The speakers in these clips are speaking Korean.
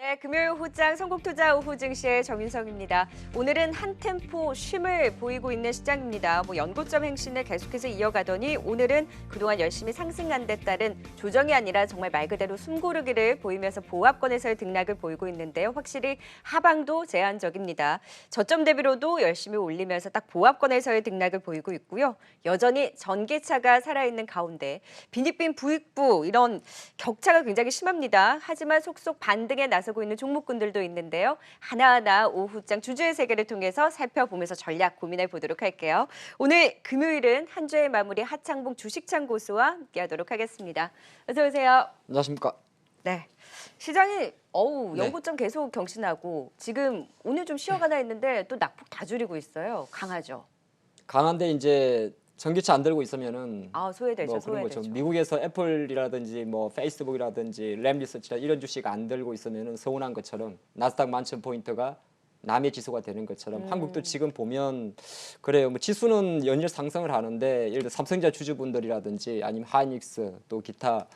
네, 금요일 후장 선곡투자 오후 증시의 정윤성입니다. 오늘은 한 템포 쉼을 보이고 있는 시장입니다. 연고점 행신을 계속해서 이어가더니 오늘은 그동안 열심히 상승한 데 따른 조정이 아니라 정말 말 그대로 숨고르기를 보이면서 보합권에서의 등락을 보이고 있는데요. 확실히 하방도 제한적입니다. 저점 대비로도 열심히 올리면서 딱 보합권에서의 등락을 보이고 있고요. 여전히 전기차가 살아있는 가운데 빈익빈 부익부 이런 격차가 굉장히 심합니다. 하지만 속속 반등에 나서고 있는 종목군들도 있는데요. 하나하나 오후장 주주의 세계를 통해서 살펴보면서 전략 고민해 보도록 할게요. 오늘 금요일은 한 주의 마무리 하창봉 주식창 고수와 함께하도록 하겠습니다. 어서 오세요. 안녕하십니까. 네, 시장이 연고점 계속 경신하고 지금 오늘 좀 쉬어가나 했는데 또 낙폭 다 줄이고 있어요. 강하죠. 강한데 이제 전기차 안 들고 있으면은 소외되죠. 그런 소외되죠. 거죠. 미국에서 애플이라든지 페이스북이라든지 램리서치라 이런 주식 안 들고 있으면은 서운한 것처럼 나스닥 10,000포인트가 남의 지수가 되는 것처럼 한국도 지금 보면 그래요. 지수는 연일 상승을 하는데 예를 들어 삼성전자 주주분들이라든지 아니면 하이닉스 또 기타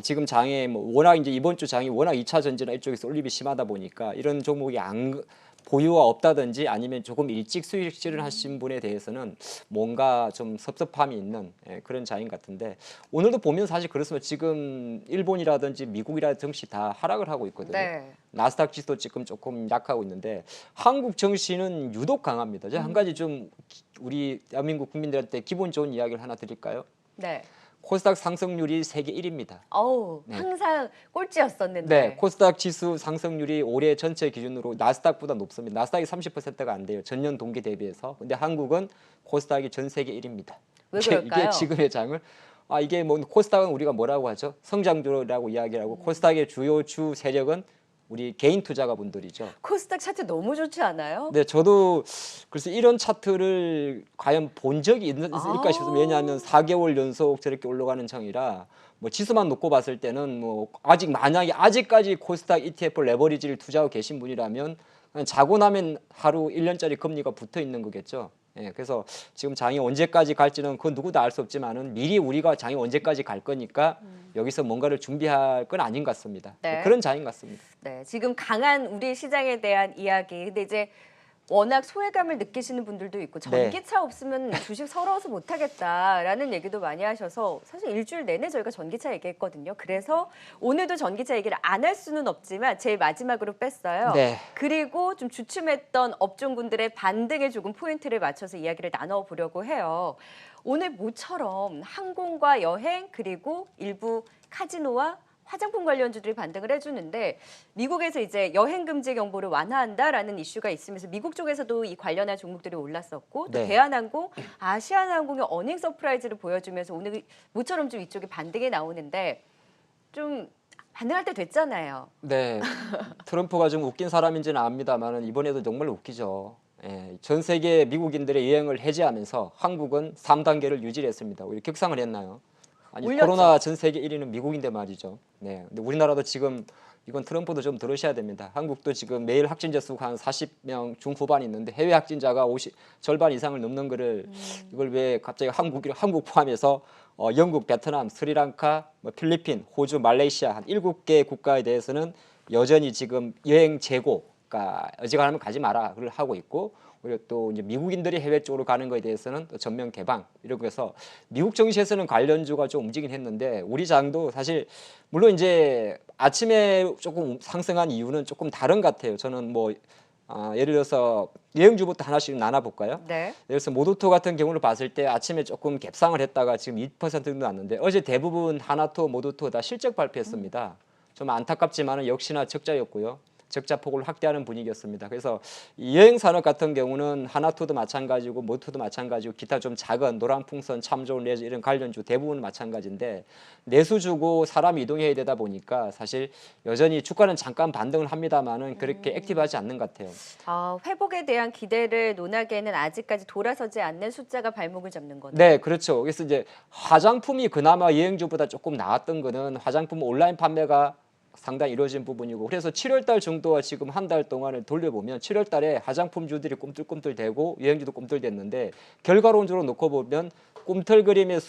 지금 장에 워낙 이제 이번 주 장이 워낙 2차 전지나 이쪽에서 올림이 심하다 보니까 이런 종목이 보유가 없다든지 아니면 조금 일찍 수익 실현하신 분에 대해서는 뭔가 좀 섭섭함이 있는 그런 장인 같은데 오늘도 보면 사실 그렇습니다. 지금 일본이라든지 미국이라든지 증시 다 하락을 하고 있거든요. 네. 나스닥 지수도 지금 조금 약하고 있는데 한국 증시는 유독 강합니다. 제가 한 가지 좀 우리 대한민국 국민들한테 기분 좋은 이야기를 하나 드릴까요? 네. 코스닥 상승률이 세계 1위입니다. 네. 항상 꼴찌였었는데. 네, 코스닥 지수 상승률이 올해 전체 기준으로 나스닥보다 높습니다. 나스닥이 30%가 안 돼요. 전년 동기 대비해서. 근데 한국은 코스닥이 전 세계 1위입니다. 왜 그럴까요? 이게 지금의 장을 이게 코스닥은 우리가 뭐라고 하죠? 성장주라고 이야기하고 코스닥의 주요 주 세력은 우리 개인 투자가분들이죠. 코스닥 차트 너무 좋지 않아요? 네, 저도 그래서 이런 차트를 과연 본 적이 있을까 싶어서 왜냐하면 4개월 연속 저렇게 올라가는 장이라 지수만 놓고 봤을 때는 만약에 아직까지 코스닥 ETF 레버리지를 투자하고 계신 분이라면 그냥 자고 나면 하루 1년짜리 금리가 붙어 있는 거겠죠. 예, 그래서 지금 장이 언제까지 갈지는 그건 누구도 알 수 없지만은 미리 우리가 장이 언제까지 갈 거니까 여기서 뭔가를 준비할 건 아닌 것 같습니다. 네. 그런 장인 것 같습니다. 네, 지금 강한 우리 시장에 대한 이야기. 근데 이제 워낙 소외감을 느끼시는 분들도 있고 전기차 없으면 주식 서러워서 못하겠다라는 얘기도 많이 하셔서 사실 일주일 내내 저희가 전기차 얘기했거든요. 그래서 오늘도 전기차 얘기를 안 할 수는 없지만 제일 마지막으로 뺐어요. 네. 그리고 좀 주춤했던 업종군들의 반등에 조금 포인트를 맞춰서 이야기를 나눠보려고 해요. 오늘 모처럼 항공과 여행 그리고 일부 카지노와 화장품 관련주들이 반등을 해주는데 미국에서 이제 여행 금지 경보를 완화한다라는 이슈가 있으면서 미국 쪽에서도 이 관련한 종목들이 올랐었고 또 네. 대한항공, 아시아나항공의 어닝 서프라이즈를 보여주면서 오늘 모처럼 좀 이쪽에 반등이 나오는데 좀 반등할 때 됐잖아요. 네, 트럼프가 좀 웃긴 사람인지는 압니다만 이번에도 정말 웃기죠. 예, 전 세계 미국인들의 여행을 해제하면서 한국은 3단계를 유지했습니다. 오히려 격상을 했나요? 아니 올렸죠. 코로나 전 세계 1위는 미국인데 말이죠. 네, 근데 우리나라도 지금 이건 트럼프도 좀 들으셔야 됩니다. 한국도 지금 매일 확진자 수가 한 40명 중후반 있는데 해외 확진자가 절반 이상을 넘는 거를 이걸 왜 갑자기 한국 포함해서 영국, 베트남, 스리랑카, 필리핀, 호주, 말레이시아 한 7개 국가에 대해서는 여전히 지금 여행 재고, 그러니까 어지간하면 가지 마라를 하고 있고 오히려 또 이제 미국인들이 해외 쪽으로 가는 거에 대해서는 또 전면 개방 이러고 해서 미국 증시에서는 관련주가 좀 움직이긴 했는데 우리 장도 사실 물론 이제 아침에 조금 상승한 이유는 조금 다른 것 같아요. 저는 예를 들어서 여행주부터 하나씩 나눠볼까요? 네. 예를 들어서 모도토 같은 경우를 봤을 때 아침에 조금 갭상을 했다가 지금 2% 정도 났는데 어제 대부분 하나토, 모도토 다 실적 발표했습니다. 좀 안타깝지만은 역시나 적자였고요. 적자 폭을 확대하는 분위기였습니다. 그래서 이 여행 산업 같은 경우는 하나토도 마찬가지고 모토도 마찬가지고 기타 좀 작은 노랑풍선, 참 좋은 레저 이런 관련주 대부분 마찬가지인데 내수 주고 사람이 이동해야 되다 보니까 사실 여전히 주가는 잠깐 반등을 합니다만은 그렇게 액티브하지 않는 것 같아요. 회복에 대한 기대를 논하기에는 아직까지 돌아서지 않는 숫자가 발목을 잡는 거네요. 네, 그렇죠. 그래서 이제 화장품이 그나마 여행주보다 조금 나았던 거는 화장품 온라인 판매가 상당히 이루어진 부분이고 그래서 7월 달 정도와 지금 한 달 동안을 돌려보면 7월 달에 화장품주들이 꿈틀꿈틀대고 여행주도 꿈틀댔는데 결과론적으로 놓고 보면 꿈틀그림의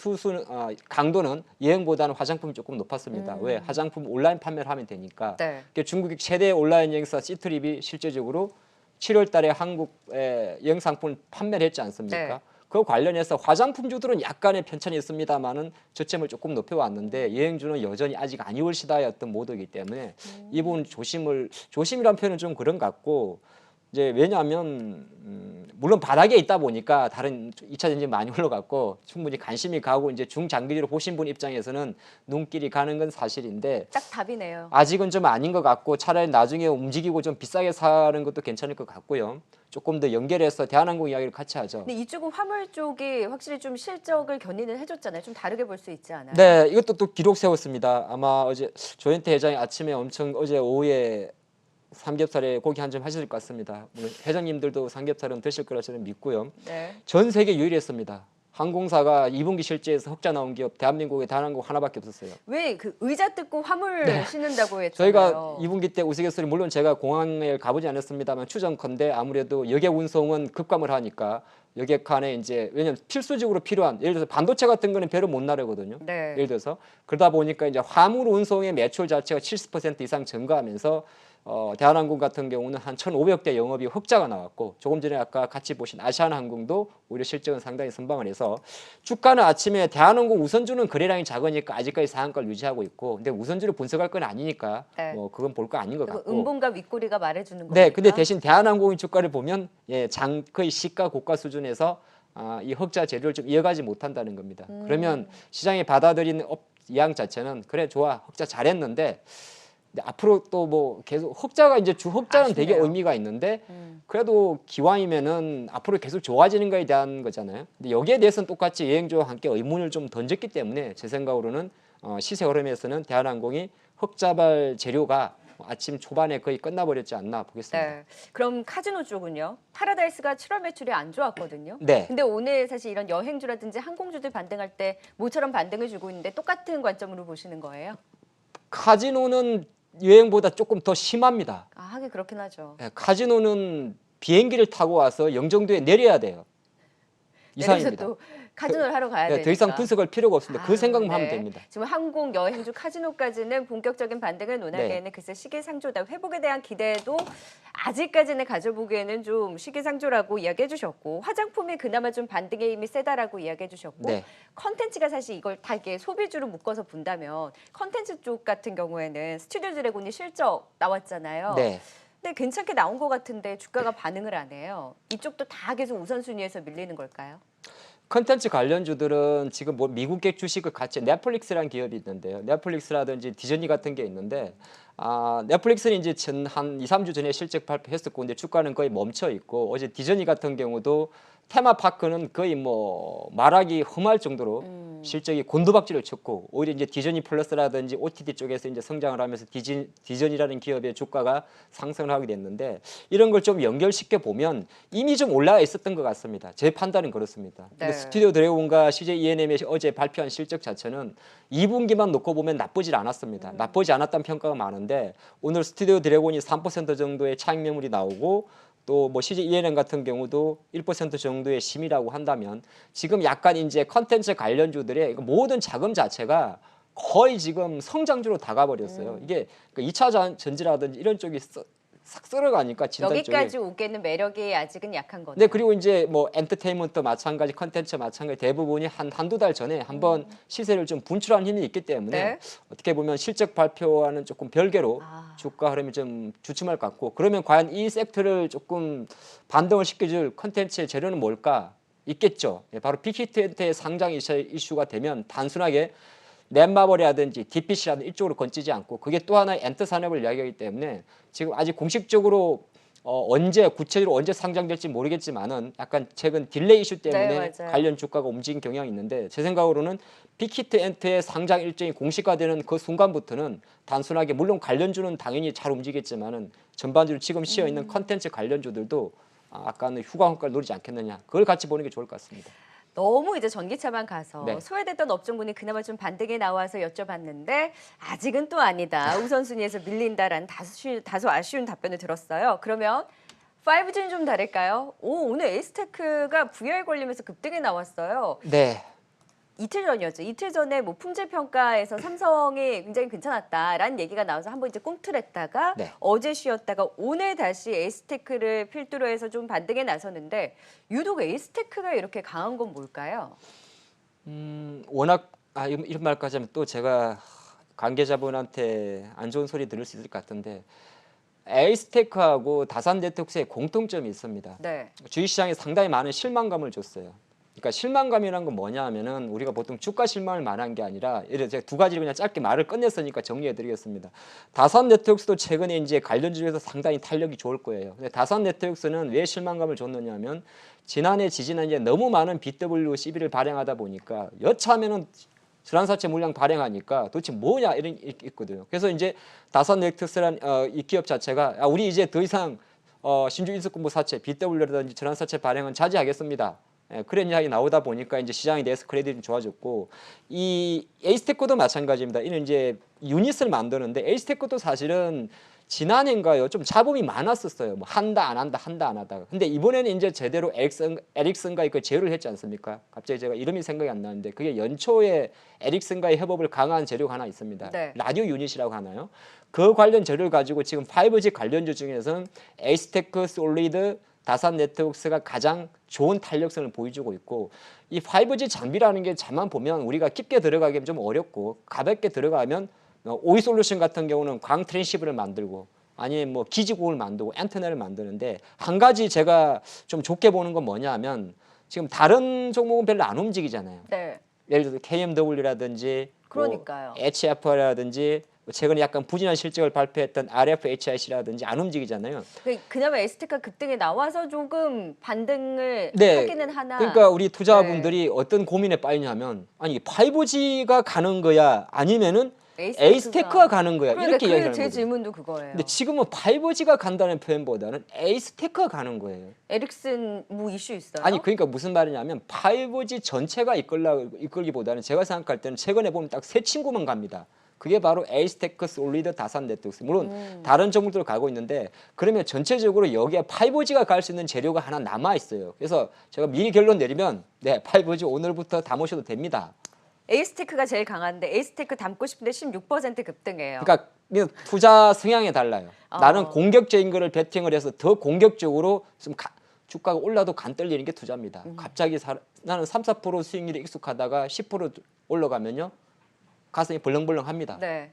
강도는 여행보다는 화장품이 조금 높았습니다. 왜? 화장품 온라인 판매를 하면 되니까. 네. 중국의 최대 온라인 여행사 시트립이 실제적으로 7월 달에 한국에 여행 상품을 판매를 했지 않습니까? 네. 그 관련해서 화장품주들은 약간의 편차는 있습니다만은 저점을 조금 높여왔는데 여행주는 여전히 아직 안 2월 시다였던 모드이기 때문에 이 부분 조심이란 표현은 좀 그런 것 같고 이제 왜냐하면 물론 바닥에 있다 보니까 다른 2차 전지 많이 올라갔고 충분히 관심이 가고 이제 중장기로 보신 분 입장에서는 눈길이 가는 건 사실인데 딱 답이네요. 아직은 좀 아닌 것 같고 차라리 나중에 움직이고 좀 비싸게 사는 것도 괜찮을 것 같고요. 조금 더 연결해서 대한항공 이야기를 같이 하죠. 근데 이쪽은 화물 쪽이 확실히 좀 실적을 견인을 해줬잖아요. 좀 다르게 볼 수 있지 않아요? 네, 이것도 또 기록 세웠습니다. 아마 어제 조현태 회장이 아침에 엄청 어제 오후에 삼겹살에 고기 한 점 하실 것 같습니다. 물론 회장님들도 삼겹살은 드실 거라 저는 믿고요. 네. 전 세계 유일했습니다. 항공사가 2분기 실제에서 흑자 나온 기업 대한민국에 대한항공 하나밖에 없었어요. 왜 그 의자 뜯고 화물 싣는다고 했잖아요. 저희가 2분기 때 우스갯소리 물론 제가 공항에 가보지 않았습니다만 추정컨대 아무래도 여객 운송은 급감을 하니까 여객 칸에 이제 왜냐면 필수적으로 필요한 예를 들어서 반도체 같은 거는 배로 못 나르거든요. 네. 예를 들어서 그러다 보니까 이제 화물 운송의 매출 자체가 70% 이상 증가하면서 대한항공 같은 경우는 한 1,500대 영업이 흑자가 나왔고 조금 전에 아까 같이 보신 아시아나항공도 오히려 실적은 상당히 선방을 해서 주가는 아침에 대한항공 우선주는 거래량이 작으니까 아직까지 상한가를 유지하고 있고 근데 우선주를 분석할 건 아니니까 네. 뭐 그건 볼 거 아닌 것 같고 음봉과 윗꼬리가 말해주는 겁니다. 네, 근데 대신 대한항공의 주가를 보면 거의 시가 고가 수준에서 이 흑자 재료를 좀 이어가지 못한다는 겁니다. 그러면 시장이 받아들이는 이양 자체는 그래 좋아 흑자 잘했는데 근데 앞으로 또 뭐 계속 흑자가 이제 주 흑자는 되게 아쉽네요. 의미가 있는데 그래도 기왕이면은 앞으로 계속 좋아지는 거에 대한 거잖아요. 근데 여기에 대해서는 똑같이 여행주와 함께 의문을 좀 던졌기 때문에 제 생각으로는 시세 흐름에서는 대한항공이 흑자발 재료가 아침 초반에 거의 끝나버렸지 않나 보겠습니다. 네. 그럼 카지노 쪽은요? 파라다이스가 7월 매출이 안 좋았거든요. 네. 근데 오늘 사실 이런 여행주라든지 항공주들 반등할 때 모처럼 반등을 주고 있는데 똑같은 관점으로 보시는 거예요? 카지노는 여행보다 조금 더 심합니다. 아, 하긴 그렇긴 하죠. 네, 카지노는 비행기를 타고 와서 영종도에 내려야 돼요. 내려서 이상입니다. 또 카지노를 하러 가야 네, 되니까. 더 이상 분석할 필요가 없습니다. 그 생각만 하면 네. 됩니다. 지금 항공, 여행주, 카지노까지는 본격적인 반등을 논하기에는 네. 글쎄 시기상조다. 회복에 대한 기대도 아직까지는 가져보기에는 좀 시기상조라고 이야기해 주셨고 화장품이 그나마 좀 반등의 힘이 세다라고 이야기해 주셨고 네. 컨텐츠가 사실 이걸 다 이렇게 소비주로 묶어서 본다면 컨텐츠 쪽 같은 경우에는 스튜디오 드래곤이 실적 나왔잖아요. 네. 근데 괜찮게 나온 것 같은데 주가가 반응을 안 해요. 이쪽도 다 계속 우선순위에서 밀리는 걸까요? 컨텐츠 관련주들은 지금 뭐 미국계 주식을 같이 넷플릭스라는 기업이 있는데요. 넷플릭스라든지 디즈니 같은 게 있는데 넷플릭스는 이제 한 2, 3주 전에 실적 발표했었고 근데 주가는 거의 멈춰 있고 어제 디즈니 같은 경우도 테마파크는 거의 뭐 말하기 험할 정도로 실적이 곤두박질을 쳤고 오히려 이제 디즈니 플러스라든지 OTT 쪽에서 이제 성장을 하면서 디즈니라는 기업의 주가가 상승을 하게 됐는데 이런 걸 좀 연결시켜 보면 이미 좀 올라와 있었던 것 같습니다. 제 판단은 그렇습니다. 근데 네. 스튜디오 드래곤과 CJ ENM이 어제 발표한 실적 자체는 2분기만 놓고 보면 나쁘질 않았습니다. 나쁘지 않았다는 평가가 많은데 오늘 스튜디오 드래곤이 3% 정도의 차익 매물이 나오고 또 뭐 CJ ENM 같은 경우도 1% 정도의 심이라고 한다면 지금 약간 이제 컨텐츠 관련주들의 모든 자금 자체가 거의 지금 성장주로 다가버렸어요. 이게 2차 전지라든지 이런 쪽이 싹 쓸어가니까 진단 쪽이. 여기까지 오게는 매력이 아직은 약한 거죠. 네, 그리고 이제 뭐 엔터테인먼트 마찬가지, 컨텐츠 마찬가지 대부분이 한두 달 전에 한번 시세를 좀 분출한 힘이 있기 때문에 네. 어떻게 보면 실적 발표와는 조금 별개로 주가 흐름이 좀 주춤할 것 같고 그러면 과연 이 섹터를 조금 반등을 시켜줄 컨텐츠의 재료는 뭘까? 있겠죠. 예, 바로 빅히트의 상장 이슈가 되면 단순하게 넷마블이라든지 DPC라든지 이쪽으로 건지지 않고 그게 또 하나의 엔터 산업을 이야기하기 때문에 지금 아직 공식적으로 언제 구체적으로 언제 상장될지 모르겠지만은 약간 최근 딜레이 이슈 때문에 네, 관련 주가가 움직인 경향이 있는데 제 생각으로는 빅히트 엔터의 상장 일정이 공식화되는 그 순간부터는 단순하게 물론 관련주는 당연히 잘 움직였지만은 전반적으로 지금 쉬어 있는 컨텐츠 관련주들도 아까는 휴가 효과를 노리지 않겠느냐 그걸 같이 보는 게 좋을 것 같습니다. 너무 이제 전기차만 가서 네. 소외됐던 업종군이 그나마 좀 반등에 나와서 여쭤봤는데 아직은 또 아니다. 우선순위에서 밀린다라는 다소 아쉬운 답변을 들었어요. 그러면 5G는 좀 다를까요? 오늘 에이스테크가 VR 걸리면서 급등이 나왔어요. 네. 이틀 전이었죠. 이틀 전에 뭐 품질 평가에서 삼성이 굉장히 괜찮았다라는 얘기가 나와서 한번 이제 꽁틀했다가 네. 어제 쉬었다가 오늘 다시 에이스테크를 필두로 해서 좀 반등에 나섰는데 유독 에이스테크가 이렇게 강한 건 뭘까요? 워낙 이런 말까지 하면 또 제가 관계자분한테 안 좋은 소리 들을 수 있을 것 같은데 에이스테크하고 다산네트워크스의 공통점이 있습니다. 네. 주식시장에 상당히 많은 실망감을 줬어요. 그러니까 실망감이란 건 뭐냐 하면은 우리가 보통 주가 실망을 말한 게 아니라 예를 제가 두 가지를 그냥 짧게 말을 끝냈으니까 정리해 드리겠습니다. 다산네트워크스도 최근에 이제 관련주 중에서 상당히 탄력이 좋을 거예요. 근데 다산네트워크스는 왜 실망감을 줬느냐 하면 지난해 지지난해 너무 많은 BW12를 발행하다 보니까 여차하면은 질환사채 물량 발행하니까 도대체 뭐냐 이런 게 있거든요. 그래서 이제 다산네트워크스란 이 기업 자체가 우리 이제 더 이상 신주 인수권부 사채 BW라든지 질환사채 발행은 자제하겠습니다. 그런 이야기 나오다 보니까 이제 시장에 대해서 크레딧이 좀 좋아졌고 이 에이스테크도 마찬가지입니다. 이는 이제 유닛을 만드는데 에이스테크도 사실은 지난해인가요? 좀 잡음이 많았었어요. 뭐 한다 안 한다 한다 안 하다가. 근데 이번에는 이제 제대로 에릭슨과의 그 제휴를 했지 않습니까? 갑자기 제가 이름이 생각이 안 나는데 그게 연초에 에릭슨과의 협업을 강화한 재료가 하나 있습니다. 네. 라디오 유닛이라고 하나요? 그 관련 재료를 가지고 지금 5G 관련주 중에서는 에이스테크, 솔리드, 다산네트워크스가 가장 좋은 탄력성을 보여주고 있고 이 5G 장비라는 게 잠만 보면 우리가 깊게 들어가기는 좀 어렵고 가볍게 들어가면 오이솔루션 같은 경우는 광 트랜시버를 만들고 아니면 뭐 기지국을 만들고 엔테나를 만드는데 한 가지 제가 좀 좋게 보는 건 뭐냐 하면 지금 다른 종목은 별로 안 움직이잖아요. 네. 예를 들어 KMW라든지 그러니까요. HF라든지 최근에 약간 부진한 실적을 발표했던 RFHIC라든지 안 움직이잖아요. 그나마 에이스테크가 급등에 나와서 조금 반등을 네. 하기는 하나. 그러니까 우리 투자자분들이 어떤 고민에 빠지냐면 아니 5G가 가는 거야 아니면은 에이스테크가 가는 거야 그러니까 이렇게 이야기하는 제 거죠. 질문도 그거예요. 근데 지금은 5G가 간다는 표현보다는 에이스테크가 가는 거예요. 에릭슨 뭐 이슈 있어요? 아니 그러니까 무슨 말이냐면 5G 전체가 이끌기보다는 제가 생각할 때는 최근에 보면 딱 세 친구만 갑니다. 그게 바로 에이스테크, 솔리드, 다산네트워크스. 물론 다른 종목들도 가고 있는데 그러면 전체적으로 여기에 5G가 갈 수 있는 재료가 하나 남아 있어요. 그래서 제가 미리 결론 내리면 5G 오늘부터 담으셔도 됩니다. 에이스테크가 제일 강한데 에이스테크 담고 싶은데 16% 급등해요. 그러니까 투자 성향이 달라요. 나는 공격적인 거를 베팅을 해서 더 공격적으로 좀 주가가 올라도 간 떨리는 게 투자입니다. 갑자기 나는 3, 4% 수익률이 익숙하다가 10% 올라가면요. 가슴이 벌렁벌렁합니다. 네.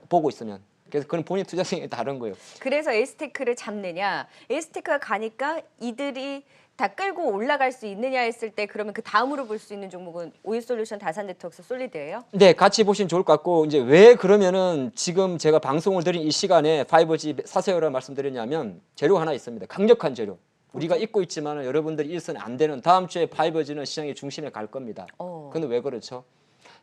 보고 있으면. 그래서 그건 본인 투자 성향이 다른 거예요. 그래서 에이스테크를 잡느냐. 에이스테크가 가니까 이들이 다 끌고 올라갈 수 있느냐 했을 때 그러면 그 다음으로 볼 수 있는 종목은 오일솔루션, 다산네트워크스, 솔리드예요? 네, 같이 보시면 좋을 것 같고 이제 왜 그러면은 지금 제가 방송을 드린 이 시간에 5G 사세요라고 말씀드렸냐면 재료가 하나 있습니다. 강력한 재료. 우리가 잊고 있지만 여러분들이 잊어서는 안 되는 다음 주에 5G는 시장의 중심에 갈 겁니다. 근데 왜 그렇죠?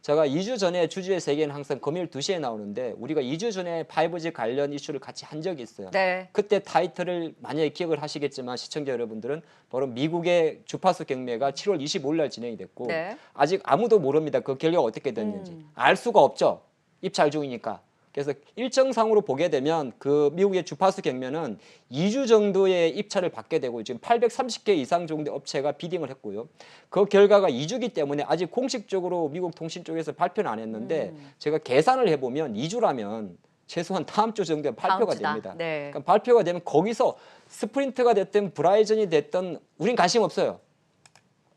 제가 2주 전에 주주의 세계는 항상 금요일 2시에 나오는데 우리가 2주 전에 5G 관련 이슈를 같이 한 적이 있어요. 네. 그때 타이틀을 만약에 기억을 하시겠지만 시청자 여러분들은 바로 미국의 주파수 경매가 7월 25일 날 진행이 됐고 네. 아직 아무도 모릅니다. 그 결과가 어떻게 됐는지. 알 수가 없죠. 입찰 중이니까. 그래서 일정상으로 보게 되면 그 미국의 주파수 경매는 2주 정도의 입찰을 받게 되고 지금 830개 이상 정도의 업체가 비딩을 했고요. 그 결과가 2주기 때문에 아직 공식적으로 미국 통신 쪽에서 발표는 안 했는데 제가 계산을 해보면 2주라면 최소한 다음 주 정도에 발표가 됩니다. 네. 그러니까 발표가 되면 거기서 스프린트가 됐든 브라이전이 됐든 우린 관심 없어요.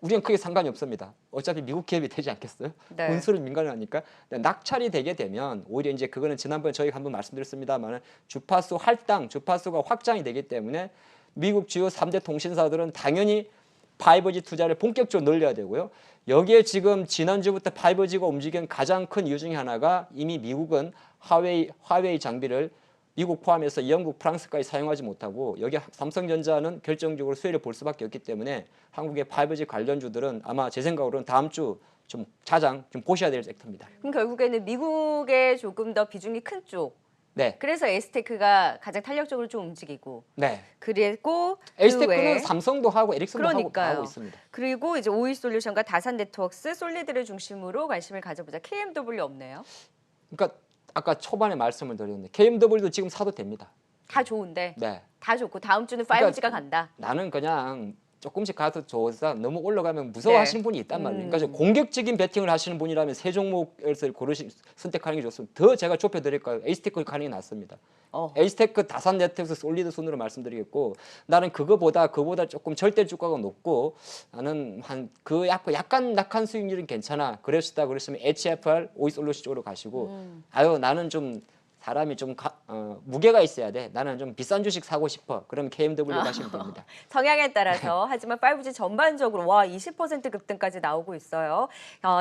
우리는 크게 상관이 없습니다. 어차피 미국 기업이 되지 않겠어요? 네. 군수를 민간화하니까 낙찰이 되게 되면 오히려 이제 그거는 지난번에 저희가 한번 말씀드렸습니다만 주파수 할당, 주파수가 확장이 되기 때문에 미국 주요 3대 통신사들은 당연히 5G 투자를 본격적으로 늘려야 되고요. 여기에 지금 지난주부터 5G가 움직인 가장 큰 이유 중에 하나가 이미 미국은 화웨이 장비를 미국 포함해서 영국, 프랑스까지 사용하지 못하고 여기 삼성전자는 결정적으로 수혜를 볼 수밖에 없기 때문에 한국의 5G 관련주들은 아마 제 생각으로는 다음 주 좀 자장 좀 보셔야 될 섹터입니다. 그럼 결국에는 미국에 조금 더 비중이 큰 쪽. 네. 그래서 에이스테크가 가장 탄력적으로 좀 움직이고. 네. 그리고 에이스테크는 삼성도 하고 에릭슨도 하고 있습니다. 그리고 이제 오일솔루션과 다산네트워크스, 솔리드를 중심으로 관심을 가져보자. KMW 없네요. 그러니까 아까 초반에 말씀을 드렸는데 KMW도 지금 사도 됩니다. 다 좋은데. 네. 다 좋고 다음 주는 5G가 그러니까 간다. 나는 그냥 조금씩 가서 줘서 너무 올라가면 무서워하시는 분이 있단 말이에요. 그러니까 좀 공격적인 배팅을 하시는 분이라면 세 종목에서 선택하는 게 좋습니다. 더 제가 좁혀드릴까요? 에이스테크 가는 게 낫습니다. 에이스테크 다산 네트워크 솔리드 순으로 말씀드리겠고 나는 그거보다 조금 절대 주가가 높고 나는 한 그 약간 낙한 수익률은 괜찮아. 그랬다 그랬으면 HFR 오이솔루션 쪽으로 가시고 아유 나는 좀 사람이 좀 무게가 있어야 돼. 나는 좀 비싼 주식 사고 싶어. 그럼 KMW 가시면 됩니다. 성향에 따라서 하지만 5G 전반적으로 와 20% 급등까지 나오고 있어요.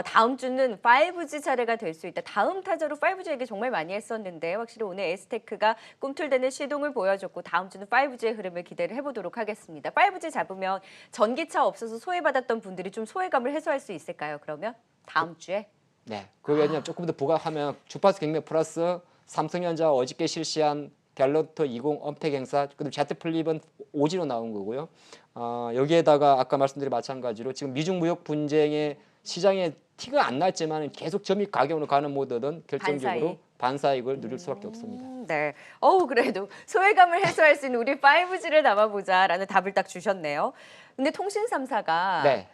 다음 주는 5G 차례가 될 수 있다. 다음 타자로 5G 얘기 정말 많이 했었는데 확실히 오늘 에스테크가 꿈틀대는 시동을 보여줬고 다음 주는 5G의 흐름을 기대를 해보도록 하겠습니다. 5G 잡으면 전기차 없어서 소외받았던 분들이 좀 소외감을 해소할 수 있을까요? 그러면 다음 주에? 네. 그 왜냐면 조금 더 부각하면 주파수 경매 플러스 삼성전자 어저께 실시한 갤럭터 20 언택 행사, 그다음 Z 플립은 오지로 나온 거고요. 여기에다가 아까 말씀드린 마찬가지로 지금 미중 무역 분쟁의 시장에 티가 안 났지만 계속 점입 가격으로 가는 모드든 결정적으로 반사익을 누릴 수밖에 없습니다. 네. 그래도 소외감을 해소할 수 있는 우리 5G를 담아보자라는 답을 딱 주셨네요. 근데 통신 3사가 네.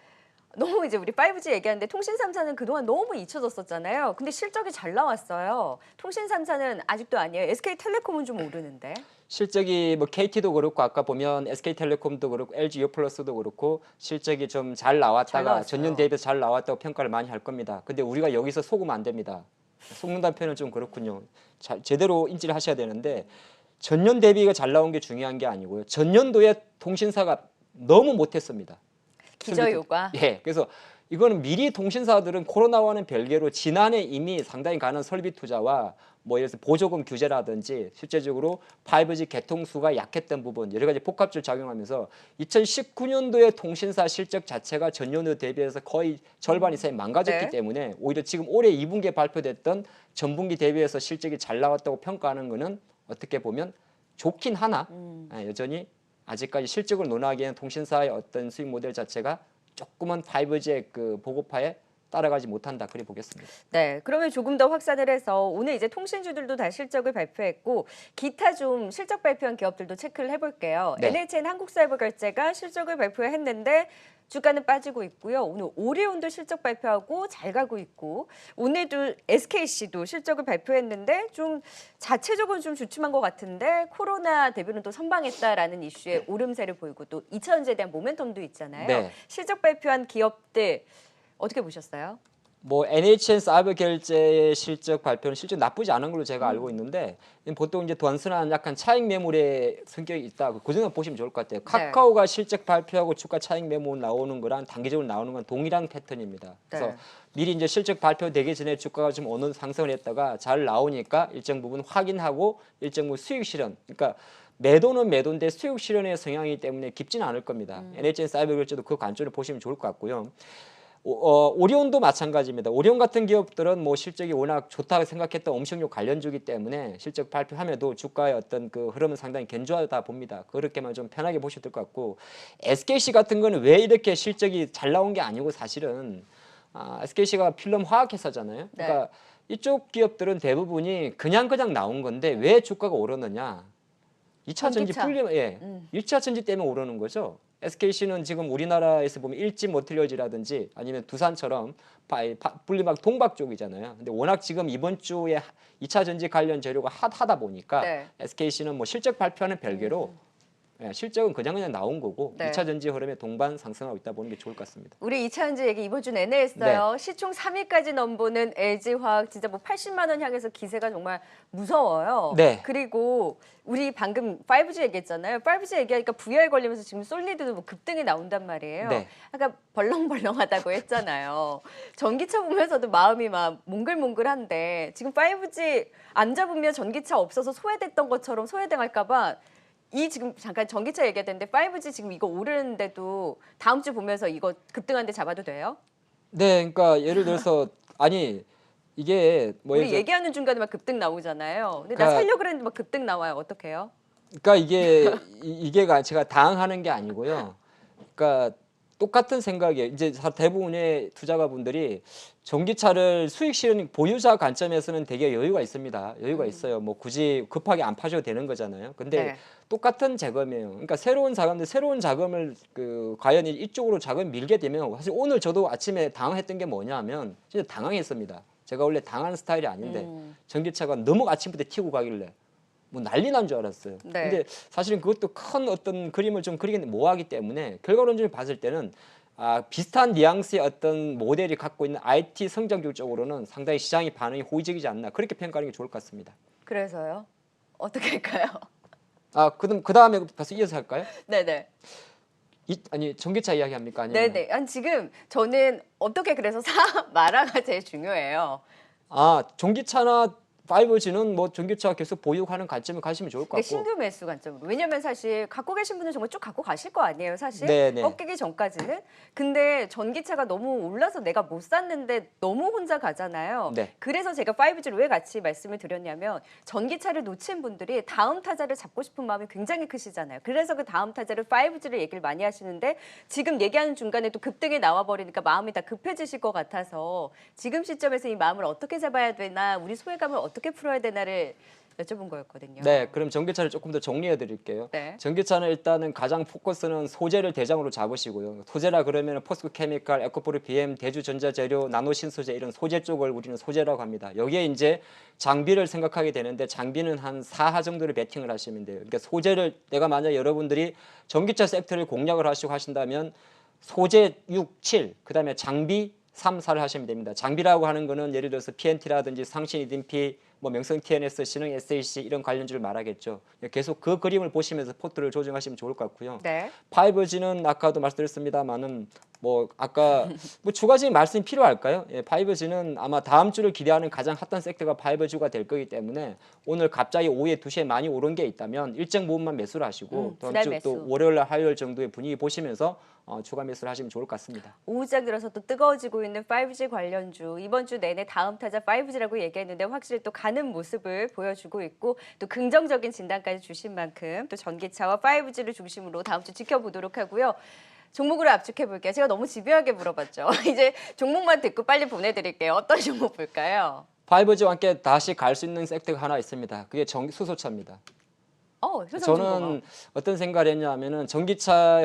너무 이제 우리 5G 얘기하는데 통신 3사는 그동안 너무 잊혀졌었잖아요. 근데 실적이 잘 나왔어요. 통신 3사는 아직도 아니에요. SK텔레콤은 좀 오르는데. 실적이 뭐 KT도 그렇고 아까 보면 SK텔레콤도 그렇고 LG U+도 그렇고 실적이 좀 잘 나왔다가 전년 대비해서 잘 나왔다고 평가를 많이 할 겁니다. 근데 우리가 여기서 속으면 안 됩니다. 속는다는 표현은 좀 그렇군요. 제대로 인지를 하셔야 되는데 전년 대비가 잘 나온 게 중요한 게 아니고요. 전년도에 통신사가 너무 못했습니다. 기저효과. 예, 그래서 이거는 미리 통신사들은 코로나와는 별개로 지난해 이미 상당히 가는 설비 투자와 뭐 예를 들어서 보조금 규제라든지 실제적으로 5G 개통수가 약했던 부분 여러 가지 복합적으로 작용하면서 2019년도에 통신사 실적 자체가 전년도 대비해서 거의 절반 이상이 망가졌기 때문에 오히려 지금 올해 2분기에 발표됐던 전분기 대비해서 실적이 잘 나왔다고 평가하는 거는 어떻게 보면 좋긴 하나 여전히 아직까지 실적을 논하기에는 통신사의 어떤 수익 모델 자체가 조금은 5G의 그 보급화에 따라가지 못한다 그리 보겠습니다. 네, 그러면 조금 더 확산을 해서 오늘 이제 통신주들도 다 실적을 발표했고 기타 좀 실적 발표한 기업들도 체크를 해볼게요. 네. NHN 한국사이버결제가 실적을 발표했는데 주가는 빠지고 있고요. 오늘 오리온도 실적 발표하고 잘 가고 있고 오늘도 SKC도 실적을 발표했는데 좀 자체적으로 좀 주춤한 것 같은데 코로나 대비는 또 선방했다라는 이슈에 오름세를 보이고 또 2차전지에 대한 모멘텀도 있잖아요. 네. 실적 발표한 기업들 어떻게 보셨어요? 뭐 NHN 사이버 결제의 실적 발표는 실적 나쁘지 않은 걸로 제가 알고 있는데 보통 이제 단순한 약간 차익 매물의 성격이 있다. 그 정도 보시면 좋을 것 같아요. 카카오가 실적 발표하고 주가 차익 매물 나오는 거랑 단기적으로 나오는 건 동일한 패턴입니다. 그래서 미리 이제 실적 발표되기 전에 주가가 좀 어느 상승을 했다가 잘 나오니까 일정 부분 확인하고 일정 부분 수익 실현. 그러니까 매도는 매도인데 수익 실현의 성향이기 때문에 깊지는 않을 겁니다. NHN 사이버 결제도 그 관점을 보시면 좋을 것 같고요. 오리온도 마찬가지입니다. 오리온 같은 기업들은 뭐 실적이 워낙 좋다고 생각했던 음식료 관련주기 때문에 실적 발표함에도 주가의 어떤 그 흐름은 상당히 견조하다 봅니다. 그렇게만 좀 편하게 보셔도 될 것 같고 SKC 같은 거는 왜 이렇게 실적이 잘 나온 게 아니고 사실은 SKC가 필름 화학회사잖아요. 그러니까 이쪽 기업들은 대부분이 그냥 나온 건데 왜 주가가 오르느냐? 2차 전지 풀림, 1차 전지 때문에 오르는 거죠. SKC는 지금 우리나라에서 보면 일진 머티리얼즈라든지 아니면 두산처럼 분리막 동박 쪽이잖아요. 근데 워낙 지금 이번 주에 2차 전지 관련 재료가 핫하다 보니까 SKC는 뭐 실적 발표하는 별개로 실적은 그냥 나온 거고 2차 전지 흐름에 동반 상승하고 있다 보는 게 좋을 것 같습니다. 우리 2차 전지 얘기 이번 주 내내 했어요. 시총 3위까지 넘보는 LG화학 진짜 뭐 80만 원 향해서 기세가 정말 무서워요. 그리고 우리 방금 5G 얘기했잖아요. 5G 얘기하니까 VR 걸리면서 지금 솔리드도 뭐 급등이 나온단 말이에요. 아까 벌렁벌렁하다고 했잖아요. 전기차 보면서도 마음이 막 몽글몽글한데 지금 5G 안 잡으면 전기차 없어서 소외됐던 것처럼 소외당할까 봐 지금 잠깐 전기차 얘기했는데 5G 지금 이거 오르는데도 다음 주 보면서 이거 급등한데 잡아도 돼요? 네, 그러니까 예를 들어서 아니 이게 뭐 우리 얘기하는 중간에 막 급등 나오잖아요. 근데 나 살려고 그랬는데 막 급등 나와요. 어떡해요? 그러니까 이게 제가 당황하는 게 아니고요. 그러니까 똑같은 생각이에요. 이제 대부분의 투자가분들이 전기차를 수익 실현 보유자 관점에서는 되게 여유가 있습니다. 여유가 있어요. 뭐 굳이 급하게 안 파셔도 되는 거잖아요. 근데 네. 똑같은 자금이에요. 그러니까 새로운 자금을 과연 이쪽으로 자금 밀게 되면 사실 오늘 저도 아침에 당황했던 게 뭐냐면 진짜 당황했습니다. 제가 원래 당하는 스타일이 아닌데 전기차가 너무 아침부터 튀고 가길래 뭐 난리 난 줄 알았어요. 네. 근데 사실은 그것도 큰 어떤 그림을 좀 그리기 모호하기 때문에 결과론적으로 봤을 때는 비슷한 뉘앙스의 어떤 모델이 갖고 있는 IT 성장률 쪽으로는 상당히 시장의 반응이 호의적이지 않나 그렇게 평가하는 게 좋을 것 같습니다. 그래서요? 어떻게 할까요? 그럼 그 다음에 벌써 이어서 할까요? 네네. 아니 전기차 이야기 합니까? 아니면 네네. 아니, 지금 저는 어떻게 그래서 마라가 제일 중요해요. 전기차나 5G는 뭐 전기차 계속 보유하는 관점을 가시면 좋을 것 근데 같고. 신규 매수 관점으로. 왜냐면 사실 갖고 계신 분은 정말 쭉 갖고 가실 거 아니에요, 사실. 네네. 꺾이기 전까지는. 근데 전기차가 너무 올라서 내가 못 샀는데 너무 혼자 가잖아요. 네. 그래서 제가 5G를 왜 같이 말씀을 드렸냐면 전기차를 놓친 분들이 다음 타자를 잡고 싶은 마음이 굉장히 크시잖아요. 그래서 그 다음 타자를 5G를 얘기를 많이 하시는데 지금 얘기하는 중간에 또 급등이 나와버리니까 마음이 다 급해지실 것 같아서 지금 시점에서 이 마음을 어떻게 잡아야 되나, 우리 소외감을 어떻게 풀어야 되나를 여쭤본 거였거든요. 네, 그럼 전기차를 조금 더 정리해 드릴게요. 네. 전기차는 일단은 가장 포커스는 소재를 대장으로 잡으시고요. 소재라 그러면 포스코케미칼, 에코프로, BM, 대주전자재료, 나노신소재 이런 소재 쪽을 우리는 소재라고 합니다. 여기에 이제 장비를 생각하게 되는데 장비는 한 4하 정도를 베팅을 하시면 돼요. 그러니까 소재를 내가 만약 여러분들이 전기차 섹터를 공략을 하시고 하신다면 소재 6, 7, 그다음에 장비 3, 4를 하시면 됩니다. 장비라고 하는 거는 예를 들어서 PNT라든지 상신 EDP, 뭐 명성 TNS, 신흥 SAC 이런 관련주를 말하겠죠. 계속 그 그림을 보시면서 포트를 조정하시면 좋을 것 같고요. 네. 5G는 아까도 말씀드렸습니다만은 뭐 아까 뭐 추가적인 말씀이 필요할까요? 5G는 아마 다음 주를 기대하는 가장 핫한 섹터가 5G가 될 거기 때문에 오늘 갑자기 오후에 2시에 많이 오른 게 있다면 일정 부분만 매수를 하시고 다음 주 또 월요일 날 화요일 정도의 분위기 보시면서 추가 매수를 하시면 좋을 것 같습니다. 오후장 들어서 또 뜨거워지고 있는 5G 관련주, 이번 주 내내 다음 타자 5G라고 얘기했는데 확실히 또 가는 모습을 보여주고 있고 또 긍정적인 진단까지 주신 만큼 또 전기차와 5G를 중심으로 다음 주 지켜보도록 하고요. 종목으로 압축해 볼게요. 제가 너무 집요하게 물어봤죠. 이제 종목만 듣고 빨리 보내드릴게요. 어떤 종목 볼까요? 5G와 함께 다시 갈 수 있는 섹터가 하나 있습니다. 그게 수소차입니다. 저는 어떤 생각을 했냐면은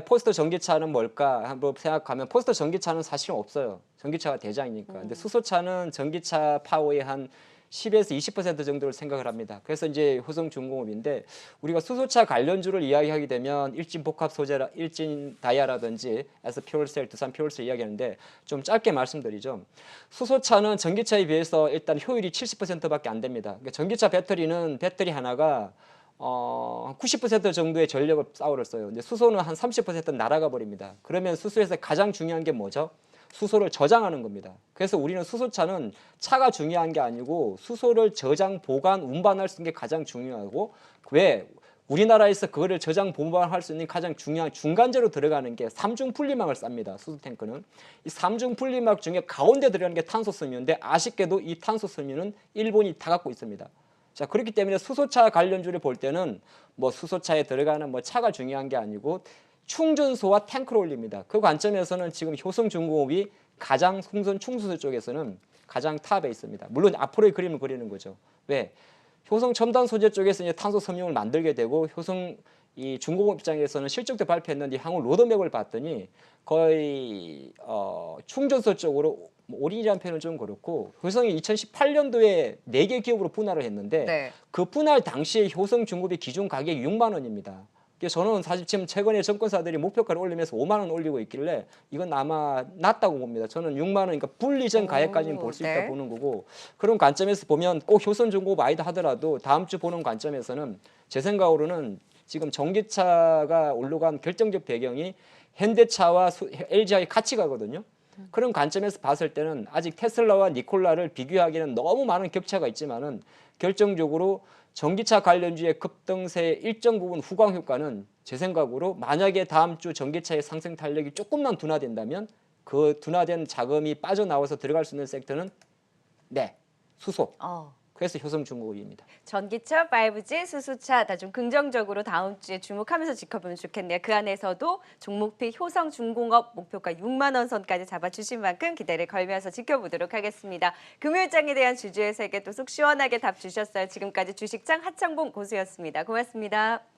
포스트 전기차는 뭘까 한번 생각하면 포스트 전기차는 사실은 없어요. 전기차가 대장이니까. 근데 수소차는 전기차 파워의 한 10에서 20% 정도를 생각을 합니다. 그래서 이제 효성중공업인데 우리가 수소차 관련주를 이야기하게 되면 일진 복합 소재라 일진 다이아라든지 에서 퓨얼셀, 두산 퓨얼셀 이야기하는데 좀 짧게 말씀드리죠. 수소차는 전기차에 비해서 일단 효율이 70%밖에 안 됩니다. 그러니까 전기차 배터리는 배터리 하나가 90% 정도의 전력을 싸우를 써요. 근데 수소는 한 30% 날아가 버립니다. 그러면 수소에서 가장 중요한 게 뭐죠? 수소를 저장하는 겁니다. 그래서 우리는 수소차는 차가 중요한 게 아니고 수소를 저장, 보관, 운반할 수 있는 게 가장 중요하고 왜? 우리나라에서 그거를 저장, 보관할 수 있는 가장 중요한 중간재로 들어가는 게 삼중 분리막을 쌉니다. 수소 탱크는. 이 삼중 분리막 중에 가운데 들어가는 게 탄소 섬유인데 아쉽게도 이 탄소 섬유는 일본이 다 갖고 있습니다. 자, 그렇기 때문에 수소차 관련주를 볼 때는 뭐 수소차에 들어가는 뭐 차가 중요한 게 아니고 충전소와 탱크를 올립니다. 그 관점에서는 지금 효성중공업이 가장 풍선 충수소 쪽에서는 가장 탑에 있습니다. 물론 앞으로의 그림을 그리는 거죠. 왜? 효성 첨단 소재 쪽에서 이제 탄소 섬유를 만들게 되고 효성 이 중공업 입장에서는 실적도 발표했는데 향후 로드맵을 봤더니 거의 충전소 쪽으로 올인이라는 표현은 좀 그렇고 효성이 2018년도에 4개 기업으로 분할을 했는데 네. 그 분할 당시에 효성중공업의 기준 가격이 6만 원입니다. 그래서 저는 사실 지금 최근에 증권사들이 목표가를 올리면서 5만 원 올리고 있길래 이건 아마 낮다고 봅니다. 저는 6만 원, 그러니까 분리 전 가액까지는 볼 수 있다 보는 거고 그런 관점에서 보면 꼭 효성중공업 아니다 하더라도 다음 주 보는 관점에서는 제 생각으로는 지금 전기차가 올라간 결정적 배경이 현대차와 LG하고 같이 가거든요. 그런 관점에서 봤을 때는 아직 테슬라와 니콜라를 비교하기에는 너무 많은 격차가 있지만은 결정적으로 전기차 관련주의 급등세의 일정 부분 후광 효과는 제 생각으로 만약에 다음 주 전기차의 상승 탄력이 조금만 둔화된다면 그 둔화된 자금이 빠져나와서 들어갈 수 있는 섹터는 수소. 그래서 효성중공업입니다. 전기차, 5G, 수소차 다 좀 긍정적으로 다음 주에 주목하면서 지켜보면 좋겠네요. 그 안에서도 종목피 효성중공업 목표가 6만 원 선까지 잡아주신 만큼 기대를 걸면서 지켜보도록 하겠습니다. 금요일장에 대한 주주의 세계 또 속 시원하게 답 주셨어요. 지금까지 주식장 하창봉 고수였습니다. 고맙습니다.